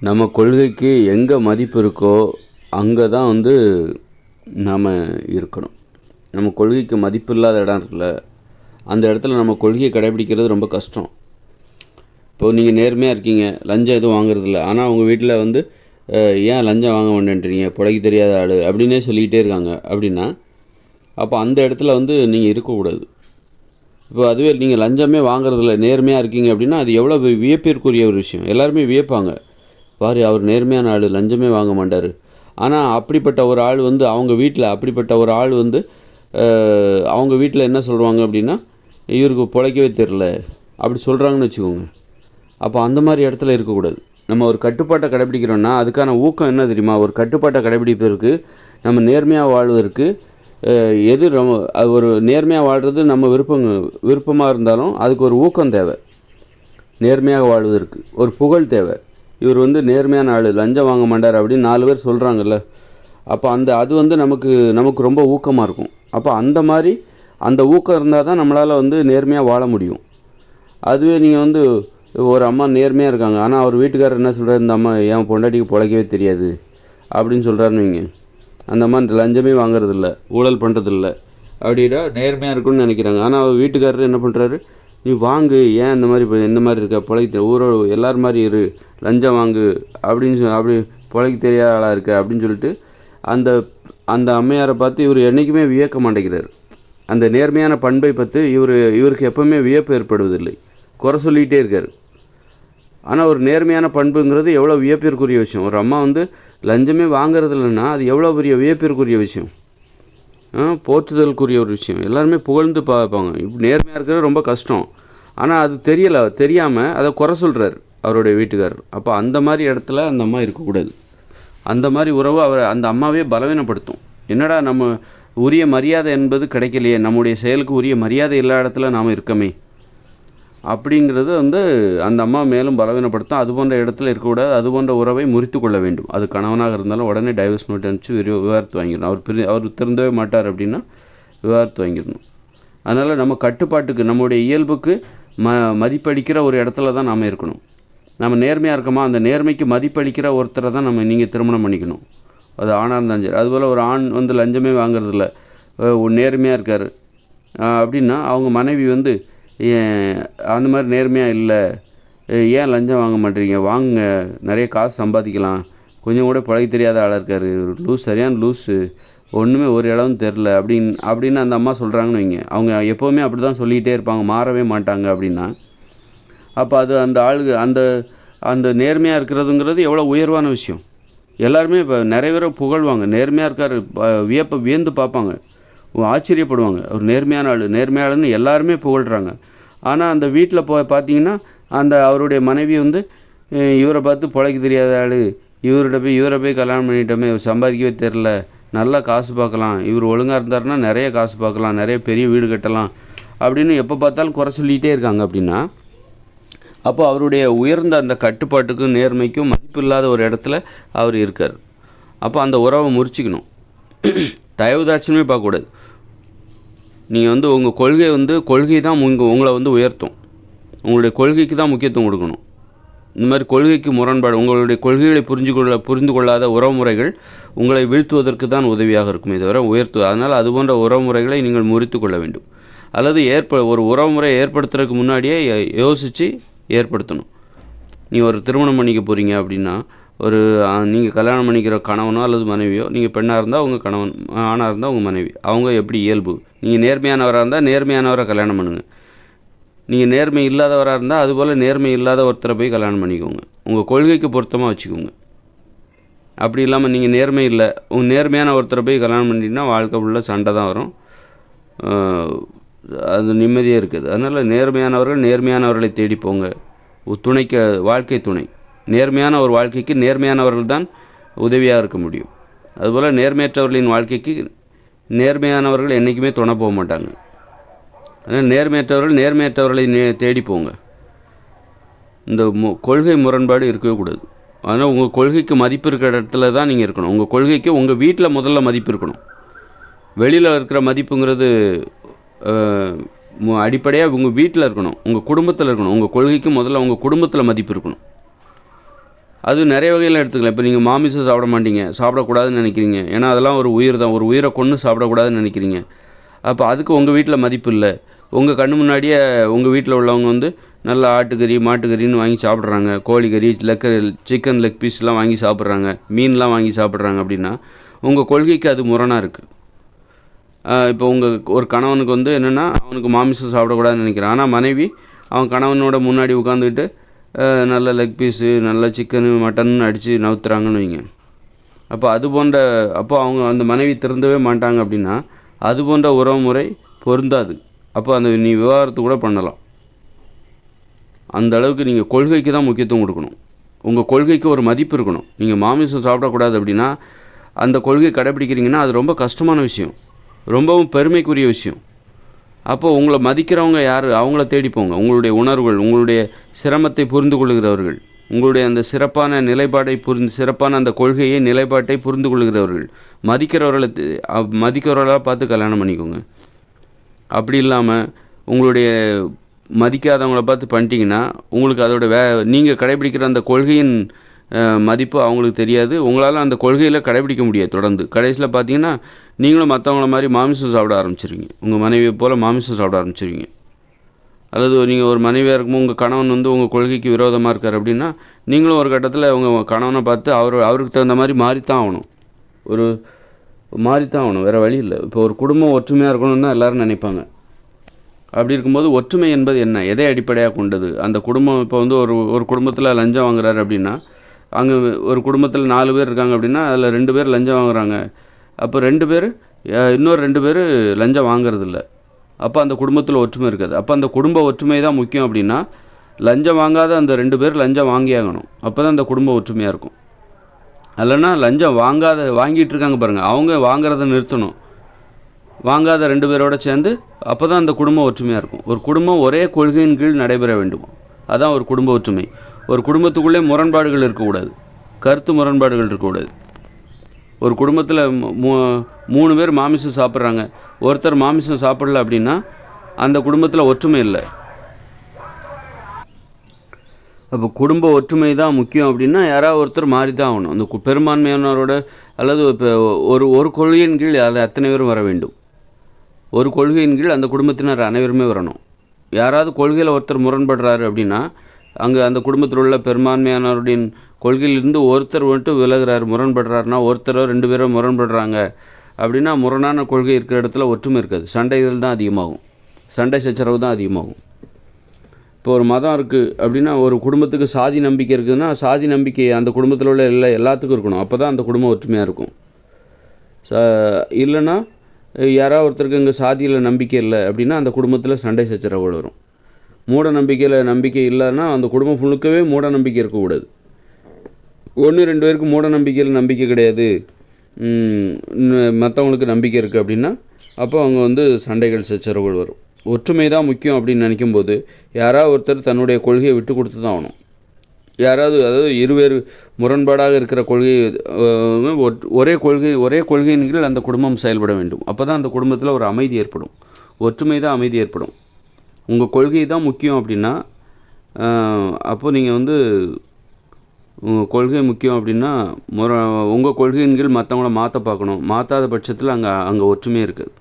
நம்ம கொள்கைக்கு எங்கே மதிப்பு இருக்கோ அங்கே தான் நாம் இருக்கணும். நம்ம கொள்கைக்கு மதிப்பு இல்லாத இடம் இருக்குல்ல, அந்த இடத்துல நம்ம கொள்கையை கடைபிடிக்கிறது ரொம்ப கஷ்டம். இப்போது நீங்கள் நேர்மையாக இருக்கீங்க, லஞ்சம் எதுவும் வாங்குறதில்ல, ஆனால் உங்கள் வீட்டில் ஏன் லஞ்சம் வாங்க மாட்டேன்றீங்க, பிழைக்க தெரியாத ஆள் அப்படின்னே சொல்லிக்கிட்டே இருக்காங்க அப்படின்னா, அப்போ அந்த இடத்துல நீங்கள் இருக்கக்கூடாது. இப்போ அதுவே நீங்கள் லஞ்சமே வாங்குறதில்ல, நேர்மையாக இருக்கீங்க அப்படின்னா அது எவ்வளோ வியப்பிற்குரிய ஒரு விஷயம். எல்லாருமே வியப்பாங்க, பாரு அவர் நேர்மையான ஆள், லஞ்சமே வாங்க மாட்டார். ஆனால் அப்படிப்பட்ட ஒரு ஆள் அவங்க வீட்டில் அவங்க வீட்டில் என்ன சொல்லுவாங்க அப்படின்னா, இவருக்கு பிழைக்கவே தெரில அப்படி சொல்கிறாங்கன்னு வச்சுக்கோங்க. அப்போ அந்த மாதிரி இடத்துல இருக்கக்கூடாது. நம்ம ஒரு கட்டுப்பாட்டை கடைபிடிக்கிறோன்னா அதுக்கான ஊக்கம் என்ன தெரியுமா? ஒரு கட்டுப்பாட்டை கடைபிடிப்பதற்கு, நம்ம நேர்மையாக வாழ்வதற்கு அது ஒரு நேர்மையாக வாழ்கிறது நம்ம விருப்பமாக இருந்தாலும் அதுக்கு ஒரு ஊக்கம் தேவை. நேர்மையாக வாழ்வதற்கு ஒரு புகழ் தேவை. இவர் நேர்மையான ஆள், லஞ்சம் வாங்க மாட்டார் அப்படின்னு 4 பேர் சொல்கிறாங்கல்ல, அப்போ அது நமக்கு ரொம்ப ஊக்கமாக இருக்கும். அப்போ அந்த ஊக்கம் இருந்தால் தான் நம்மளால் நேர்மையாக வாழ முடியும். அதுவே நீங்கள் ஒரு அம்மா நேர்மையாக இருக்காங்க, ஆனால் அவர் வீட்டுக்காரர் என்ன சொல்கிறார், இந்த அம்மா என் பொண்டாட்டிக்கு பிழைக்கவே தெரியாது அப்படின்னு சொல்கிறாருன்னு வைங்க. அந்த அம்மா லஞ்சமே வாங்குறதில்ல, ஊழல் பண்ணுறதில்ல அப்படின்னா நேர்மையாக இருக்குன்னு நினைக்கிறாங்க. ஆனால் அவர் வீட்டுக்காரர் என்ன பண்ணுறாரு, நீ வாங்கு, ஏன் இந்த மாதிரி இருக்க, பிழைக்க ஊரோட எல்லார் மாதிரி இரு, லஞ்சம் வாங்கு அப்படி பிழைக்க தெரியாத ஆளாக இருக்க அப்படின்னு சொல்லிட்டு அந்த அம்மையாரை பார்த்து இவர் என்றைக்குமே வியக்க மாட்டேங்கிறார். அந்த நேர்மையான பண்பை பற்றி இவருக்கு எப்போவுமே வியப்பு ஏற்படுவதில்லை, குறை சொல்லிகிட்டே இருக்கார். ஆனால் ஒரு நேர்மையான பண்புங்கிறது எவ்வளோ வியப்பிற்குரிய விஷயம். ஒரு அம்மா லஞ்சமே வாங்கிறது இல்லைன்னா அது எவ்வளோ பெரிய வியப்பிற்குரிய விஷயம், போற்றுதலுக்குரிய ஒரு விஷயம். எல்லாருமே புகழ்ந்து பார்ப்பாங்க. இப்போ நேர்மையாக இருக்கிறது ரொம்ப கஷ்டம், ஆனால் அது தெரியாமல் அதை குறை சொல்கிறார் அவருடைய வீட்டுக்காரர். அப்போ அந்த மாதிரி இடத்துல அந்த அம்மா இருக்கக்கூடாது. அந்த மாதிரி உறவு அந்த அம்மாவே பலவீனப்படுத்தும். என்னடா நம்ம உரிய மரியாதை என்பது கிடைக்கலையே, நம்முடைய செயலுக்கு உரிய மரியாதை இல்லாத இடத்துல நாம் இருக்கமே அப்படிங்கிறது அந்த அம்மா மேலும் பலவீனப்படுத்தும். அது போன்ற இடத்துல இருக்கக்கூடாது. அது போன்ற உறவை முறித்து கொள்ள வேண்டும். அது கணவனாக இருந்தாலும் உடனே டைவர்ஸ் நோட் அனுப்பிச்சு விவாகரத்து வாங்கிடணும். அவர் திருந்தவே மாட்டார் அப்படின்னா விவாகரத்து வாங்கிடணும். அதனால் நம்ம கட்டுப்பாட்டுக்கு, நம்முடைய இயல்புக்கு மதிப்பளிக்கிற ஒரு இடத்துல தான் நாம் இருக்கணும். நம்ம நேர்மையாக இருக்கோமா, அந்த நேர்மைக்கு மதிப்பளிக்கிற ஒருத்தரை தான் நீங்கள் திருமணம் பண்ணிக்கணும். அது ஆணாக இருந்தாலும் சரி. அதுபோல் ஒரு ஆண் லஞ்சமே வாங்குறதில்ல, நேர்மையாக இருக்கார் அப்படின்னா அவங்க மனைவி அந்த மாதிரி நேர்மையாக இல்லை, ஏன் லஞ்சம் வாங்க மாட்டேறீங்க, வாங்க, நிறைய காசு சம்பாதிக்கலாம், கொஞ்சம் கூட பிழைக்க தெரியாத ஆளாக இருக்கார், சரியான லூஸு, ஒன்றுமே ஒரு இடமும் தெரில அப்படின்னு அந்த அம்மா சொல்கிறாங்கன்னு வைங்க. அவங்க எப்போவுமே அப்படி தான் சொல்லிகிட்டே இருப்பாங்க, மாறவே மாட்டாங்க அப்படின்னா. அப்போ அது அந்த ஆளுக்கு அந்த நேர்மையாக இருக்கிறதுங்கிறது எவ்வளோ உயர்வான விஷயம். எல்லாருமே இப்போ நிறைய பேரை புகழ்வாங்க, நேர்மையாக இருக்கார், வியந்து பார்ப்பாங்க, ஆச்சரியப்படுவாங்க. ஒரு நேர்மையாளன்னு எல்லாருமே புகழ்கிறாங்க. ஆனால் அந்த வீட்டில் பார்த்தீங்கன்னா அவருடைய மனைவி இவரை பார்த்து பிழைக்க தெரியாத ஆள், இவரை போய் கல்யாணம் பண்ணிட்டோமே, சம்பாதிக்கவே தெரில, நல்லா காசு பார்க்கலாம், இவர் ஒழுங்காக இருந்தாருன்னா நிறைய காசு பார்க்கலாம், நிறைய பெரிய வீடு கட்டலாம் அப்படின்னு எப்போ பார்த்தாலும் குறை சொல்லிகிட்டே இருக்காங்க. அப்படின்னா அப்போ அவருடைய உயர்ந்த அந்த கட்டுப்பாட்டுக்கும் நேர்மைக்கும் மதிப்பு இல்லாத ஒரு இடத்துல அவர் இருக்கார். அப்போ அந்த உறவை முறிச்சிக்கணும். தயவுதாட்சமே பார்க்கக்கூடாது. நீங்கள் உங்கள் கொள்கை தான் உங்களை உயர்த்தும். உங்களுடைய கொள்கைக்கு தான் முக்கியத்துவம் கொடுக்கணும். இந்த மாதிரி கொள்கைக்கு முரண்பாடு, உங்களுடைய கொள்கைகளை புரிந்து கொள்ளாத உறவுமுறைகள் உங்களை வீழ்த்துவதற்கு தான் உதவியாக இருக்குமே தவிர அதனால் அது போன்ற உறவுமுறைகளை நீங்கள் முறித்து கொள்ள வேண்டும். அல்லது ஒரு உறவுமுறை ஏற்படுத்துறதுக்கு முன்னாடியே யோசித்து ஏற்படுத்தணும். நீங்கள் ஒரு திருமணம் பண்ணிக்க போகிறீங்க அப்படின்னா, நீங்கள் கல்யாணம் பண்ணிக்கிற கணவனோ அல்லது மனைவியோ, நீங்கள் பெண்ணாக இருந்தால் உங்கள் கணவன், ஆணாக இருந்தால் உங்கள் மனைவி, அவங்க எப்படி இயல்பு, நீங்கள் நேர்மையானவராக இருந்தால் நேர்மையானவரை கல்யாணம் பண்ணுங்கள். நீங்கள் நேர்மை இல்லாதவராக இருந்தால் அதுபோல் நேர்மை இல்லாத ஒருத்தரை போய் கல்யாணம் பண்ணிக்கோங்க. உங்கள் கொள்கைக்கு பொருத்தமாக வச்சுக்கோங்க. அப்படி இல்லாமல் நீங்கள் நேர்மை இல்லை, உங்கள் நேர்மையான ஒருத்தரை போய் கல்யாணம் பண்ணிட்டீங்கன்னா வாழ்க்கை ஃபுல்லாக சண்டை தான் வரும், அது நிம்மதியாக இருக்குது. அதனால் நேர்மையானவர்களை தேடி போங்க. துணைக்கு வாழ்க்கை துணை நேர்மையான ஒரு வாழ்க்கைக்கு நேர்மையானவர்கள் தான் உதவியாக இருக்க முடியும். அதுபோல் நேர்மையற்றவர்களின் வாழ்க்கைக்கு நேர்மையானவர்கள் என்றைக்குமே துணை போக மாட்டாங்க. அதனால் நேர்மையற்றவர்களை தேடி போங்க. இந்த கொள்கை முரண்பாடு இருக்கவே கூடாது. அதனால் உங்கள் கொள்கைக்கு மதிப்பு இருக்கிற இடத்துல தான் நீங்கள் இருக்கணும். உங்கள் கொள்கைக்கு உங்கள் வீட்டில் முதல்ல மதிப்பு இருக்கணும். வெளியில் இருக்கிற மதிப்புங்கிறது அடிப்படையாக உங்கள் வீட்டில் இருக்கணும், உங்கள் குடும்பத்தில் இருக்கணும். உங்கள் கொள்கைக்கு முதல்ல உங்கள் குடும்பத்தில் மதிப்பு இருக்கணும். அது நிறைய வகையில் எடுத்துக்கலாம். இப்போ நீங்கள் மாமிசம் சாப்பிட மாட்டீங்க, சாப்பிடக்கூடாதுன்னு நினைக்கிறீங்க. ஏன்னா அதெல்லாம் ஒரு உயிர் தான், ஒரு உயிரை கொன்று சாப்பிடக்கூடாதுன்னு நினைக்கிறீங்க. அப்போ அதுக்கு உங்கள் வீட்டில் மதிப்பு இல்லை. உங்கள் கண்ணு முன்னாடியே உங்கள் வீட்டில் உள்ளவங்க வந்து நல்ல ஆட்டுக்கறி மாட்டுக்கறின்னு வாங்கி சாப்பிட்றாங்க, கோழிக்கறி சிக்கன் லெக் பீஸ்லாம் வாங்கி சாப்பிட்றாங்க, மீன்லாம் வாங்கி சாப்பிட்றாங்க. அப்படின்னா உங்கள் கொள்கைக்கு அது முரணாக இருக்குது. இப்போ உங்கள் ஒரு கணவனுக்கு வந்து என்னென்னா அவனுக்கு மாமிசம் சாப்பிடக்கூடாதுன்னு நினைக்கிறான். ஆனால் மனைவி அவன் கணவனோட முன்னாடி உட்காந்துக்கிட்டு நல்ல லெக் பீஸு நல்ல சிக்கனு மட்டன் அடித்து நவுத்துறாங்கன்னு வைங்க. அப்போ அவங்க அந்த மனைவி திருந்தவே மாட்டாங்க. அப்படின்னா அது போன்ற உறவு முறை பொருந்தாது. அப்போ நீ விவாகரத்து கூட பண்ணலாம். அந்த அளவுக்கு நீங்கள் கொள்கைக்கு தான் முக்கியத்துவம் கொடுக்கணும். உங்கள் கொள்கைக்கு ஒரு மதிப்பு இருக்கணும். நீங்கள் மாமிசம் சாப்பிடக்கூடாது அப்படின்னா அந்த கொள்கை கடைப்பிடிக்கிறீங்கன்னா அது ரொம்ப கஷ்டமான விஷயம், ரொம்பவும் பெருமைக்குரிய விஷயம். அப்போ உங்களை மதிக்கிறவங்க யார்? அவங்கள தேடி போங்க. உங்களுடைய உணர்வுகள், உங்களுடைய சிரமத்தை புரிந்து கொள்கிறவர்கள், உங்களுடைய அந்த சிறப்பான நிலைப்பாட்டை சிறப்பான அந்த கொள்கையை நிலைப்பாட்டை புரிந்து கொள்கிறவர்கள், மதிக்கிறவர்களாக பார்த்து கல்யாணம் பண்ணிக்கோங்க. அப்படி இல்லாமல் உங்களுடைய மதிக்காதவங்கள பார்த்து பண்ணிட்டீங்கன்னா உங்களுக்கு அதோட நீங்கள் கடைபிடிக்கிற அந்த கொள்கையின் மதிப்பு அவங்களுக்கு தெரியாது. உங்களால் அந்த கொள்கையில் கடைபிடிக்க முடியாது. தொடர்ந்து கடைசியில் பார்த்தீங்கன்னா நீங்களும் மற்றவங்கள மாதிரி மாமிசம் சாப்பிட ஆரம்பிச்சிருவீங்க. உங்கள் மனைவியை போல் மாமிசம் சாப்பிட ஆரம்பிச்சிருவீங்க. அல்லது நீங்கள் ஒரு மனைவியாக இருக்கும்போது உங்கள் கணவன் வந்து உங்கள் கொள்கைக்கு விரோதமாக இருக்கார் அப்படின்னா நீங்களும் ஒரு கட்டத்தில் உங்கள் கணவனை பார்த்து அவருக்கு தகுந்த மாதிரி மாறித்தான் ஆகணும். வேறு வழி இல்லை. இப்போ ஒரு குடும்பம் ஒற்றுமையாக இருக்கணும்னு தான் எல்லோரும் நினைப்பாங்க. அப்படி இருக்கும்போது ஒற்றுமை என்பது என்ன, எதை அடிப்படையாக கொண்டது? அந்த குடும்பம் இப்போ வந்து ஒரு குடும்பத்தில் லஞ்சம் வாங்குறாரு அப்படின்னா அங்கே ஒரு குடும்பத்தில் 4 பேர் இருக்காங்க அப்படின்னா அதில் 2 பேர் லஞ்சம் வாங்குறாங்க. அப்போ 2 பேர் இன்னொரு 2 பேர் லஞ்சம் வாங்குறதில்ல. அப்போ அந்த குடும்பத்தில் ஒற்றுமை இருக்காது. அப்போ அந்த குடும்ப ஒற்றுமை தான் முக்கியம். அப்படின்னா லஞ்சம் வாங்காத அந்த 2 பேர் லஞ்சம் வாங்கியாகணும். அப்போ தான் அந்த குடும்ப ஒற்றுமையாக இருக்கும். இல்லைன்னா லஞ்சம் வாங்கிட்டு இருக்காங்க பாருங்கள், அவங்க வாங்குறத நிறுத்தணும். வாங்காத 2 பேரோட சேர்ந்து அப்போ தான் அந்த குடும்பம் ஒற்றுமையாக இருக்கும். ஒரு குடும்பம் ஒரே கொள்கையின் கீழ் நடைபெற வேண்டும். அதுதான் ஒரு குடும்ப ஒற்றுமை. ஒரு குடும்பத்துக்குள்ளே முரண்பாடுகள் இருக்கக்கூடாது, கருத்து முரண்பாடுகள் இருக்கக்கூடாது. ஒரு குடும்பத்தில் 3 பேர் மாமிசம் சாப்பிட்றாங்க, ஒருத்தர் மாமிசம் சாப்பிடல அப்படின்னா அந்த குடும்பத்தில் ஒற்றுமை இல்லை. அப்போ குடும்ப ஒற்றுமை தான் முக்கியம். அப்படின்னா யாராவது ஒருத்தர் மாறி தான் ஆகணும். அந்த பெரும்பான்மையானவரோட அல்லது இப்போ ஒரு கொள்கையின் கீழ் அதில் அத்தனை பேரும் வர வேண்டும். ஒரு கொள்கையின் கீழ் அந்த குடும்பத்தினர் அனைவருமே வரணும். யாராவது கொள்கையில் ஒருத்தர் முரண்படுறாரு அப்படின்னா அங்கே அந்த குடும்பத்தில் உள்ள பெரும்பான்மையானவருடைய கொள்கையிலிருந்து ஒருத்தர் மட்டும் விலகிறார், முரண்படுறாருனா ஒருத்தரோ 2 பேரோ முரண்படுறாங்க அப்படின்னா முரணான கொள்கை இருக்கிற இடத்துல ஒற்றுமை இருக்காது. சண்டைகள் தான் அதிகமாகும், சண்டை சச்சரவு தான் அதிகமாகும். இப்போ ஒரு மதம் இருக்குது அப்படின்னா ஒரு குடும்பத்துக்கு சாதி நம்பிக்கை இருக்குதுன்னா சாதி நம்பிக்கை அந்த குடும்பத்தில் உள்ள எல்லாத்துக்கும் இருக்கணும். அப்போ தான் அந்த குடும்பம் ஒற்றுமையாக இருக்கும். இல்லைன்னா யாராவது ஒருத்தருக்கு இங்கே சாதியில் நம்பிக்கை இல்லை அப்படின்னா அந்த குடும்பத்தில் சண்டை சச்சரவுகள் வரும். மூட நம்பிக்கையில் நம்பிக்கை இல்லைன்னா அந்த குடும்பம் முழுக்கவே மூட நம்பிக்கை இருக்கக்கூடாது. 1-2 பேருக்கு மூட நம்பிக்கையில் நம்பிக்கை கிடையாது, மற்றவங்களுக்கு நம்பிக்கை இருக்குது அப்படின்னா அப்போ அவங்க வந்து சண்டைகள் சச்சரவுகள் வரும். ஒற்றுமை தான் முக்கியம் அப்படின்னு நினைக்கும்போது யாராவது ஒருத்தர் தன்னுடைய கொள்கையை விட்டு கொடுத்து தான் ஆகணும். அதாவது இருவேறு முரண்பாடாக இருக்கிற கொள்கை ஒரே கொள்கையின் கீழ் அந்த குடும்பம் செயல்பட வேண்டும். அப்போ தான் அந்த குடும்பத்தில் ஒரு அமைதி ஏற்படும், ஒற்றுமை தான் அமைதி ஏற்படும். உங்கள் கொள்கை தான் முக்கியம் அப்படின்னா அப்போது நீங்கள் வந்து உங்கள் கொள்கை முக்கியம் அப்படின்னா உங்கள் கொள்கையின் கீழ் மற்றவங்கள மாற்ற பார்க்கணும். மாற்றாத பட்சத்தில் அங்கே ஒற்றுமையே இருக்குது.